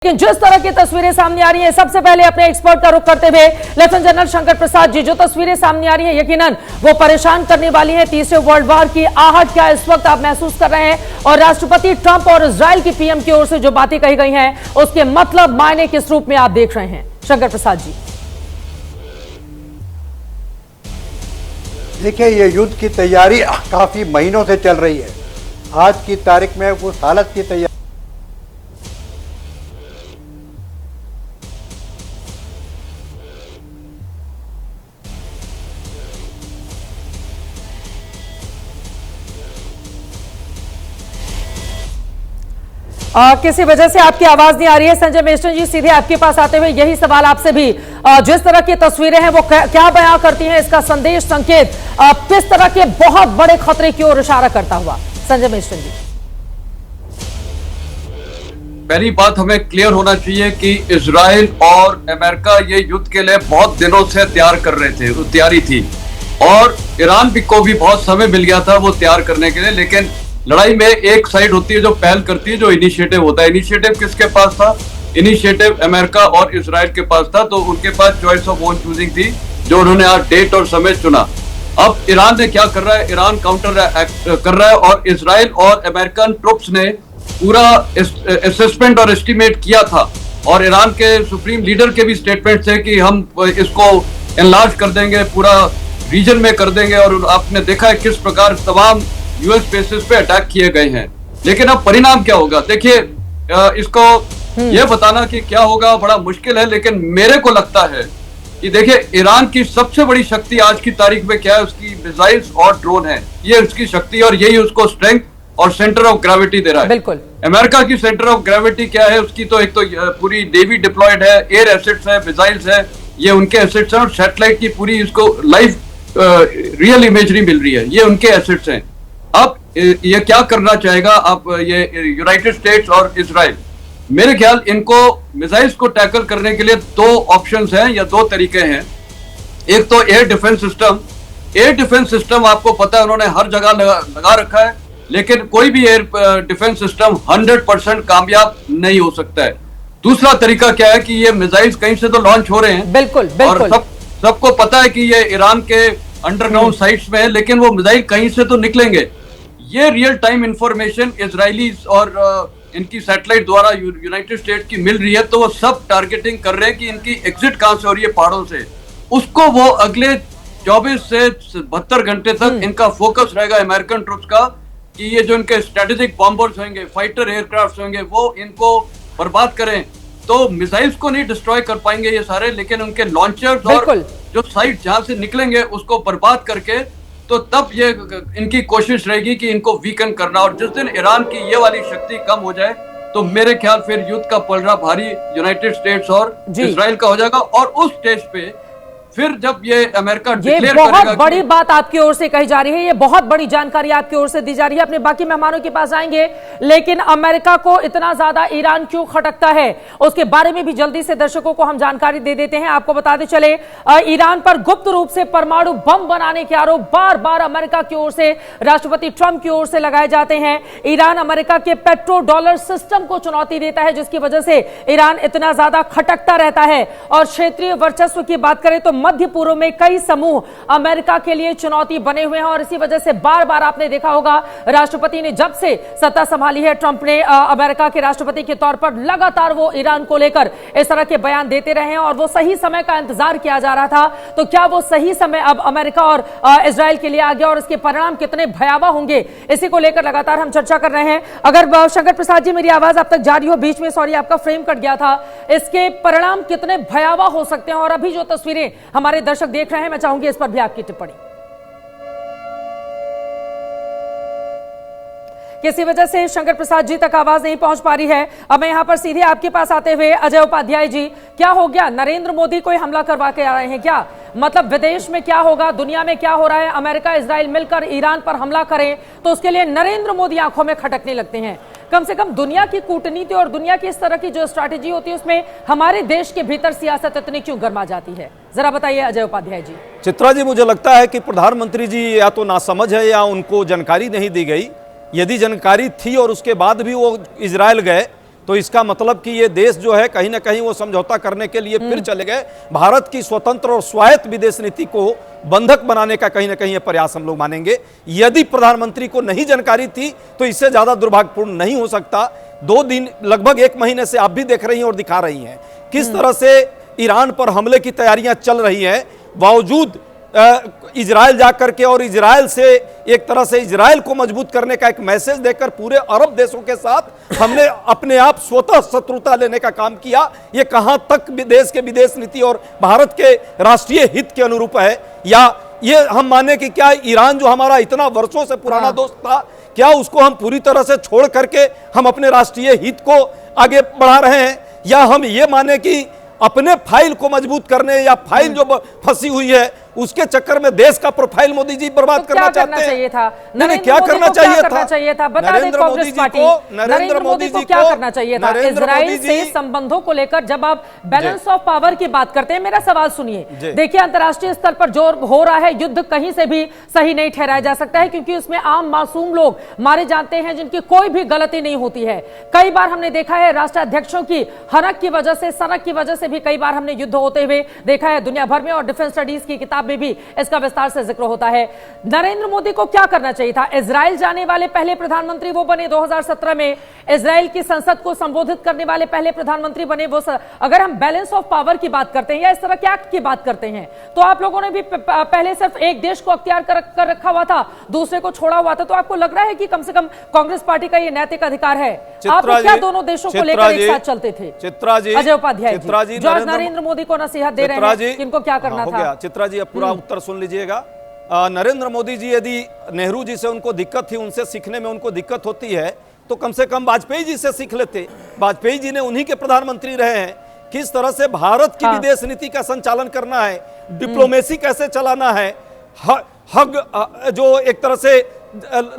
लेकिन जिस तरह की तस्वीरें सामने आ रही हैं, सबसे पहले अपने एक्सपर्ट का रुख करते हुए लेफ्टिनेंट जनरल शंकर प्रसाद जी, जो तस्वीरें सामने आ रही हैं यकीनन वो परेशान करने वाली हैं। तीसरे वर्ल्ड वॉर की आहट क्या इस वक्त आप महसूस कर रहे हैं, और राष्ट्रपति ट्रंप और इजरायल की पीएम की ओर से जो बातें कही गई हैं उसके मतलब मायने किस रूप में आप देख रहे हैं शंकर प्रसाद जी? देखिए, ये युद्ध की तैयारी काफी महीनों से चल रही है। आज की तारीख में उस हालत की तैयारी किसी वजह से आपकी आवाज नहीं आ रही है। संजय मेश्राम जी, सीधे आपके पास आते हुए यही सवाल आपसे भी, जिस तरह की तस्वीरें हैं वो क्या बयां करती हैं, इसका संदेश संकेत किस तरह के बहुत बड़े खतरे की ओर इशारा करता हुआ? संजय मेश्राम जी, पहली बात हमें क्लियर होना चाहिए कि इजराइल और अमेरिका ये युद्ध के लिए बहुत दिनों से तैयार कर रहे थे, तैयारी थी, और ईरान को भी बहुत समय मिल गया था वो तैयार करने के लिए। लेकिन लड़ाई में एक साइड होती है जो पहल करती है, जो इनिशिएटिव होता है। इनिशिएटिव किसके पास था? इनिशिएटिव अमेरिका और इजराइल के पास था, तो उनके पास चॉइस ऑफ ओन चूजिंग थी, जो उन्होंने आज डेट और समय चुना। अब ईरान ने क्या कर रहा है? ईरान काउंटर कर रहा है, और इजराइल और अमेरिकन ट्रुप्स ने पूरा असेसमेंट और एस्टिमेट किया था, और ईरान के सुप्रीम लीडर के भी स्टेटमेंट थे कि हम इसको एनलार्ज कर देंगे, पूरा रीजन में कर देंगे। और आपने देखा है किस प्रकार तमाम यूएस बेसिस पे अटैक किए गए हैं। लेकिन अब परिणाम क्या होगा? देखिए, इसको यह बताना कि क्या होगा बड़ा मुश्किल है, लेकिन मेरे को लगता है कि देखिए, ईरान की सबसे बड़ी शक्ति आज की तारीख में क्या है? उसकी मिसाइल्स और ड्रोन है। ये उसकी शक्ति, और यही उसको स्ट्रेंथ और सेंटर ऑफ ग्रेविटी दे रहा है। बिल्कुल। अमेरिका की सेंटर ऑफ ग्रेविटी क्या है? उसकी तो एक तो पूरी नेवी डिप्लॉयड है, एयर एसेट्स है, मिसाइल्स है, ये उनके एसेट्स हैं, और सैटेलाइट की पूरी इसको लाइव रियल इमेजरी मिल रही है, ये उनके एसेट्स हैं। अब ये क्या करना चाहेगा? अब ये यूनाइटेड स्टेट्स और इजराइल, मेरे ख्याल इनको मिसाइल्स को टैकल करने के लिए दो ऑप्शंस हैं या दो तरीके हैं। एक तो air defence system. Air defence system आपको पता है उन्होंने हर जगह लगा रखा है, लेकिन कोई भी एयर डिफेंस सिस्टम 100% कामयाब नहीं हो सकता है। दूसरा तरीका क्या है कि ये मिसाइल्स कहीं से तो लॉन्च हो रहे हैं, बिल्कुल, बिल्कुल। और सबको पता है कि ये ईरान के अंडरग्राउंड साइट्स में है, लेकिन वो मिसाइल कहीं से तो निकलेंगे। ये रियल टाइम इंफॉर्मेशन इजरायलीज और इनकी सैटेलाइट द्वारा यूनाइटेड स्टेट्स की मिल रही है, तो वो सब टारगेटिंग कर रहे हैं कि इनकी एग्जिट कहां से हो रही है, पहाड़ों से। उसको वो अगले 24 से 72 घंटे तक इनका फोकस रहेगा अमेरिकन ट्रूप्स का, कि ये जो इनके स्ट्रेटेजिक बॉम्बर्स होंगे, फाइटर एयरक्राफ्ट होंगे, वो इनको बर्बाद करें। तो मिसाइल्स को नहीं डिस्ट्रॉय कर पाएंगे ये सारे, लेकिन उनके लॉन्चर्स और जो साइट जहां से निकलेंगे उसको बर्बाद करके, तो तब ये इनकी कोशिश रहेगी कि इनको वीकन करना। और जिस दिन ईरान की ये वाली शक्ति कम हो जाए, तो मेरे ख्याल फिर युद्ध का पलड़ा भारी यूनाइटेड स्टेट्स और इजराइल का हो जाएगा। और उस स्टेज पे फिर जब ये अमेरिका डिक्लेयर करेगा, बहुत बड़ी बात आपकी ओर से कही जा रही है, ये बहुत बड़ी जानकारी आपकी ओर से दी जा रही है। अपने बाकी मेहमानों के पास आएंगे, लेकिन अमेरिका को इतना ज्यादा ईरान क्यों खटकता है उसके बारे में भी जल्दी से दर्शकों को हम जानकारी दे देते हैं। आपको बताते चले, ईरान पर गुप्त रूप से परमाणु बम बनाने के आरोप बार बार अमेरिका की ओर से, राष्ट्रपति ट्रंप की ओर से लगाए जाते हैं। ईरान अमेरिका के पेट्रो डॉलर सिस्टम को चुनौती देता है, जिसकी वजह से ईरान इतना ज्यादा खटकता रहता है। और क्षेत्रीय वर्चस्व की बात करें तो मध्य पूर्व में कई समूह अमेरिका के लिए चुनौती बने हुए हैं, और इसी वजह से बार बार आपने देखा होगा राष्ट्रपति ने जब से सत्ता संभाली है, ट्रंप ने अमेरिका के राष्ट्रपति के तौर पर लगातार वो ईरान को लेकर इस तरह के बयान देते रहे हैं, और वो सही समय का इंतजार किया जा रहा था। तो क्या वो सही समय अब अमेरिका और इजराइल के लिए आ गया, और इसके परिणाम कितने भयावह होंगे, इसी को लेकर लगातार हम चर्चा कर रहे हैं। अगर शंकर प्रसाद जी मेरी आवाज अब तक जा रही हो, बीच में सॉरी आपका फ्रेम कट गया था, इसके परिणाम कितने भयावह हो सकते हैं, और अभी जो तस्वीरें हमारे दर्शक देख रहे हैं, मैं चाहूंगी इस पर भी आपकी टिप्पणी। किसी वजह से शंकर प्रसाद जी तक आवाज नहीं पहुंच पा रही है। अब मैं यहां पर सीधे आपके पास आते हुए अजय उपाध्याय जी, क्या हो गया? नरेंद्र मोदी कोई हमला करवा के आ रहे हैं क्या? मतलब विदेश में क्या होगा, दुनिया में क्या हो रहा है? अमेरिका इजराइल मिलकर ईरान पर हमला करें तो उसके लिए नरेंद्र मोदी आंखों में खटकने लगते हैं। कम से कम दुनिया की कूटनीति और दुनिया की इस तरह की जो स्ट्रैटेजी होती है, उसमें हमारे देश के भीतर सियासत इतनी क्यों गर्मा जाती है? जरा बताइए अजय उपाध्याय जी। चित्रा जी, मुझे लगता है कि प्रधानमंत्री जी या तो नासमझ है या उनको जानकारी नहीं दी गई। यदि जानकारी थी और उसके बाद भी वो इजरायल गए, तो इसका मतलब कि ये देश जो है कहीं ना कहीं वो समझौता करने के लिए फिर चले गए। भारत की स्वतंत्र और स्वायत्त विदेश नीति को बंधक बनाने का कहीं ना कहीं ये प्रयास हम लोग मानेंगे। यदि प्रधानमंत्री को नहीं जानकारी थी तो इससे ज्यादा दुर्भाग्यपूर्ण नहीं हो सकता। 2 दिन लगभग 1 महीने से आप भी देख रही हैं और दिखा रही हैं किस तरह से ईरान पर हमले की तैयारियां चल रही हैं, बावजूद इजराइल जाकर के और इजराइल से एक तरह से इजराइल को मजबूत करने का एक मैसेज देकर पूरे अरब देशों के साथ हमने अपने आप स्वतः शत्रुता लेने का काम किया। ये कहां तक देश के विदेश नीति और भारत के राष्ट्रीय हित के अनुरूप है? या ये हम माने कि क्या ईरान जो हमारा इतना वर्षों से पुराना दोस्त था, क्या उसको हम पूरी तरह से छोड़ करके हम अपने राष्ट्रीय हित को आगे बढ़ा रहे हैं? या हम ये माने कि अपने फाइल को मजबूत करने या फाइल जो फंसी हुई है उसके चक्कर में देश का प्रोफाइल मोदी जी बर्बाद करना चाहते हैं? नहीं, क्या करना चाहिए था? बता दें कांग्रेस पार्टी नरेंद्र मोदी को क्या करना चाहिए था? इजराइल से संबंधों को लेकर जब आप बैलेंस ऑफ पावर की बात करते हैं, मेरा सवाल सुनिए। देखिए, अंतर्राष्ट्रीय स्तर पर जो हो रहा है युद्ध कहीं से भी सही नहीं ठहराया जा सकता है, क्योंकि उसमें आम मासूम लोग मारे जाते हैं जिनकी कोई भी गलती नहीं होती है। कई बार हमने देखा है राष्ट्राध्यक्षों की हनक की वजह से, सनक की वजह से भी कई बार हमने युद्ध होते हुए देखा है दुनिया भर में, और डिफेंस स्टडीज की किताब में भी इसका विस्तार से जिक्र होता है। नरेंद्र मोदी को क्या करना चाहिए था? इजराइल जाने वाले पहले प्रधानमंत्री वो बने 2017 में, इजराइल की संसद को संबोधित करने वाले पहले प्रधानमंत्री बने वो। अगर हम बैलेंस ऑफ पावर की बात करते हैं या इस तरह के एक्ट की बात करते हैं, तो आप लोगों ने भी पहले सिर्फ एक देश को अख्तियार कर रखा हुआ था, दूसरे को छोड़ा हुआ था। तो आपको लग रहा है कि कम से कम कांग्रेस पार्टी का ये नैतिक अधिकार है? आप क्या दोनों देशों को लेकर एक साथ चलते थे? अजय उपाध्याय जी, जो आज नरेंद्र मोदी को नसीहत दे रहे हैं, इनको क्या करना था? चित्रा जी, अब पूरा उत्तर सुन लीजिएगा। नरेंद्र मोदी जी, यदि नेहरू जी से उनको दिक्कत थी, उनसे सीखने में उनको दिक्कत होती है, तो कम से कम वाजपेयी जी से सीख लेते। वाजपेयी जी ने उन्हीं के प्रधानमंत्री रहे हैं, किस तरह से भारत की विदेश नीति का संचालन करना है, डिप्लोमेसी कैसे चलाना है, हग जो एक तरह से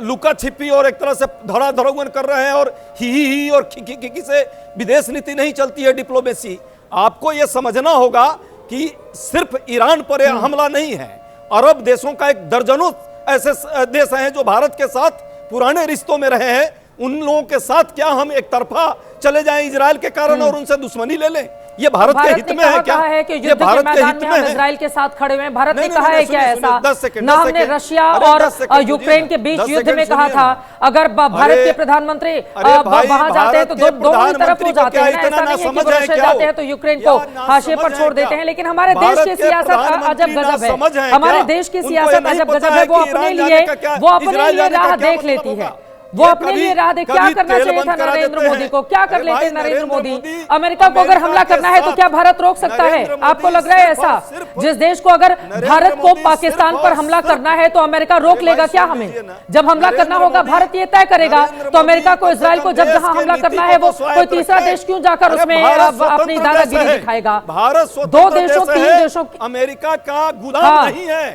लुका छिपी और एक तरह से धड़ाधड़गन कर रहे हैं, और ही और खिखी से विदेश नीति नहीं चलती है, डिप्लोमेसी। आपको यह समझना होगा कि सिर्फ ईरान पर यह हमला नहीं है, अरब देशों का एक दर्जनों ऐसे देश हैं जो भारत के साथ पुराने रिश्तों में रहे हैं। उन लोगों के साथ क्या हम एक तरफा चले जाएं इजराइल के कारण और उनसे दुश्मनी ले लें? ये भारत के हित में है क्या? ये भारत के हित में है? इजराइल के साथ खड़े हुए हैं। भारत ने कहा है क्या ऐसा? ना हमने रशिया और यूक्रेन के बीच युद्ध में कहा था अगर भारत के प्रधानमंत्री वहां जाते हैं तो दोनों ही तरफ हो जाते हैं। ऐसा नहीं है कि रशिया जाते हैं तो यूक्रेन को हाशिए पर छोड़ देते हैं। लेकिन हमारे देश की सियासत अजब गजब है। हमारे देश की सियासत अजब गजब है। वो अपने लिए राह देख लेती है। वो अपने लिए राह दे। क्या करना चाहिए था नरेंद्र मोदी को? क्या कर लेते नरेंद्र मोदी? अमेरिका को अगर हमला करना है तो क्या भारत रोक सकता है? आपको लग रहा है ऐसा? जिस देश को अगर भारत को पाकिस्तान पर हमला करना है तो अमेरिका रोक लेगा क्या हमें? जब हमला करना होगा भारत ये तय करेगा। तो अमेरिका को, इजराइल को जब जहां हमला करना है वो कोई तीसरा देश क्यों जाकर उसमें अपनी दादागिरी दिखाएगा? भारत 2 देशों 3 देशों अमेरिका का गुलाम नहीं है।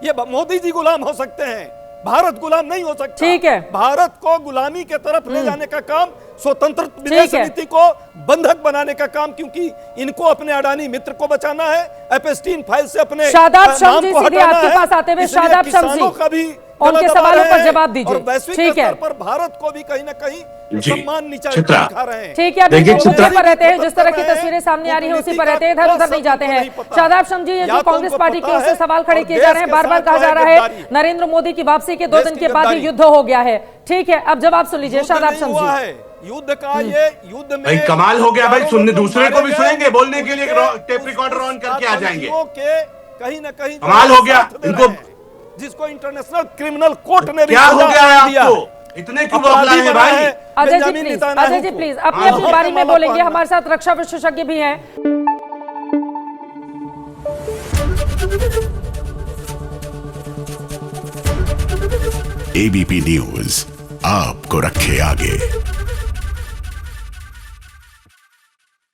ये मोदी जी गुलाम हो सकते हैं, भारत गुलाम नहीं हो सकता। ठीक है, भारत को गुलामी के तरफ ले जाने का काम, स्वतंत्र विदेश नीति को बंधक बनाने का काम, क्योंकि इनको अपने अडानी मित्र को बचाना है, एपस्टीन फाइल से अपने शादाब शम्सी सीधे आपके पास आते हुए, शादाब शम्सी का भी उनके सवालों पर जवाब दीजिए। ठीक है, पर भारत को भी कहीं ना कहीं सम्मान नीचा दिखा रहे हैं। ठीक है, अभी उसी पर रहते हैं, जिस तरह की तस्वीरें सामने आ रही है उसी पर रहते हैं, इधर उधर नहीं जाते हैं। शादाब शम्सी, ये जो कांग्रेस पार्टी की ओर से सवाल खड़े किए जा रहे हैं, बार बार कहा जा रहा है नरेंद्र मोदी की वापसी के 2 दिन के बाद ही युद्ध हो गया है। ठीक है, अब जवाब सुन लीजिए शादाब शम्सी। युद्ध का ये युद्ध में भाई कमाल हो गया भाई, सुनने दूसरे को भी सुनेंगे, बोलने के लिए टेप रिकॉर्डर ऑन करके आ जाएंगे। कहीं ना कहीं कमाल हो गया इनको, जिसको इंटरनेशनल क्रिमिनल कोर्ट ने भी क्या हो गया है आपको? इतने क्यों बदलाए हैं भाई? अजय जी प्लीज अपनी अपनी बारी में बोलेंगे। हमारे साथ रक्षा विशेषज्ञ भी हैं। एबीपी न्यूज आपको रखे आगे।